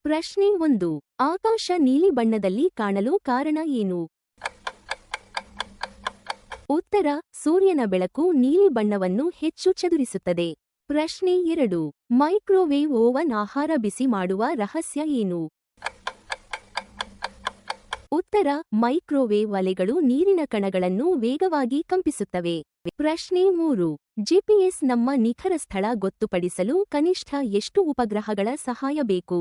ಪ್ರಶ್ನೆ 1. ಆಕಾಶ ನೀಲಿ ಬಣ್ಣದಲ್ಲಿ ಕಾಣಲು ಕಾರಣ ಏನು? ಉತ್ತರ: ಸೂರ್ಯನ ಬೆಳಕು ನೀಲಿ ಬಣ್ಣವನ್ನು ಹೆಚ್ಚು ಚದುರಿಸುತ್ತದೆ. ಪ್ರಶ್ನೆ 2. ಮೈಕ್ರೋವೇವ್ ಓವನ್ ಆಹಾರ ಬಿಸಿ ಮಾಡುವ ರಹಸ್ಯ ಏನು? ಉತ್ತರ: ಮೈಕ್ರೋವೇವ್ ಅಲೆಗಳು ನೀರಿನ ಕಣಗಳನ್ನು ವೇಗವಾಗಿ ಕಂಪಿಸುತ್ತವೆ. ಪ್ರಶ್ನೆ 3. ಜಿಪಿಎಸ್ ನಮ್ಮ ನಿಖರ ಸ್ಥಳ ಗೊತ್ತುಪಡಿಸಲು ಕನಿಷ್ಠ ಎಷ್ಟು ಉಪಗ್ರಹಗಳ ಸಹಾಯ ಬೇಕು?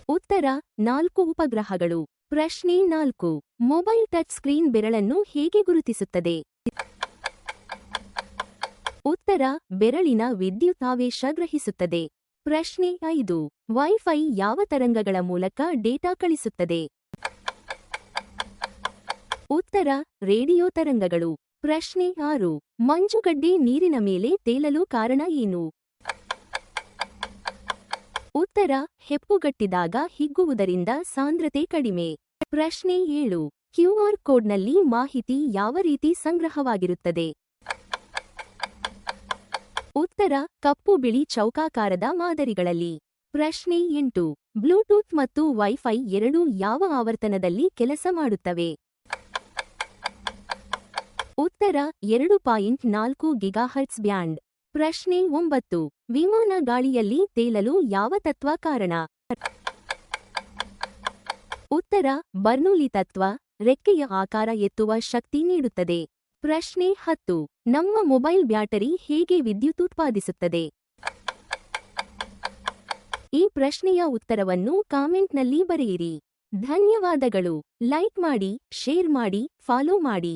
ಉತ್ತರ: 4 ಉಪಗ್ರಹಗಳು. ಪ್ರಶ್ನೆ 4. ಮೊಬೈಲ್ ಟಚ್ ಸ್ಕ್ರೀನ್ ಬೆರಳನ್ನು ಹೇಗೆ ಗುರುತಿಸುತ್ತದೆ? ಉತ್ತರ: ಬೆರಳಿನ ವಿದ್ಯುತಾವೇಶ ಗ್ರಹಿಸುತ್ತದೆ. ಪ್ರಶ್ನೆ 5. ವೈಫೈ ಯಾವ ತರಂಗಗಳ ಮೂಲಕ ಡೇಟಾ ಕಳಿಸುತ್ತದೆ? ಉತ್ತರ: ರೇಡಿಯೋ ತರಂಗಗಳು. ಪ್ರಶ್ನೆ 6. ಮಂಜುಗಡ್ಡೆ ನೀರಿನ ಮೇಲೆ ತೇಲಲು ಕಾರಣ ಏನು? ಉತ್ತರ: ಹೆಪ್ಪುಗಟ್ಟಿದಾಗ ಹಿಗ್ಗುವುದರಿಂದ ಸಾಂದ್ರತೆ ಕಡಿಮೆ. ಪ್ರಶ್ನೆ 7. QR ಕೋಡ್ನಲ್ಲಿ ಮಾಹಿತಿ ಯಾವ ರೀತಿ ಸಂಗ್ರಹವಾಗಿರುತ್ತದೆ? ಉತ್ತರ: ಕಪ್ಪು ಬಿಳಿ ಚೌಕಾಕಾರದ ಮಾದರಿಗಳಲ್ಲಿ. ಪ್ರಶ್ನೆ 8. ಬ್ಲೂಟೂತ್ ಮತ್ತು ವೈಫೈ ಎರಡೂ ಯಾವ ಆವರ್ತನದಲ್ಲಿ ಕೆಲಸ ಮಾಡುತ್ತವೆ? ಉತ್ತರ: 2.4 ಗಿಗಾಹರ್ಟ್ಜ್ ಬ್ಯಾಂಡ್. ಪ್ರಶ್ನೆ 9. ವಿಮಾನ ಗಾಳಿಯಲ್ಲಿ ತೇಲಲು ಯಾವ ತತ್ವ ಕಾರಣ? ಉತ್ತರ: ಬರ್ನೂಲಿ ತತ್ವ. ರೆಕ್ಕೆಯ ಆಕಾರ ಎತ್ತುವ ಶಕ್ತಿ ನೀಡುತ್ತದೆ. ಪ್ರಶ್ನೆ 10. ನಮ್ಮ ಮೊಬೈಲ್ ಬ್ಯಾಟರಿ ಹೇಗೆ ವಿದ್ಯುತ್ ಉತ್ಪಾದಿಸುತ್ತದೆ? ಈ ಪ್ರಶ್ನೆಯ ಉತ್ತರವನ್ನು ಕಾಮೆಂಟ್ನಲ್ಲಿ ಬರೆಯಿರಿ. ಧನ್ಯವಾದಗಳು. ಲೈಕ್ ಮಾಡಿ, ಶೇರ್ ಮಾಡಿ, ಫಾಲೋ ಮಾಡಿ.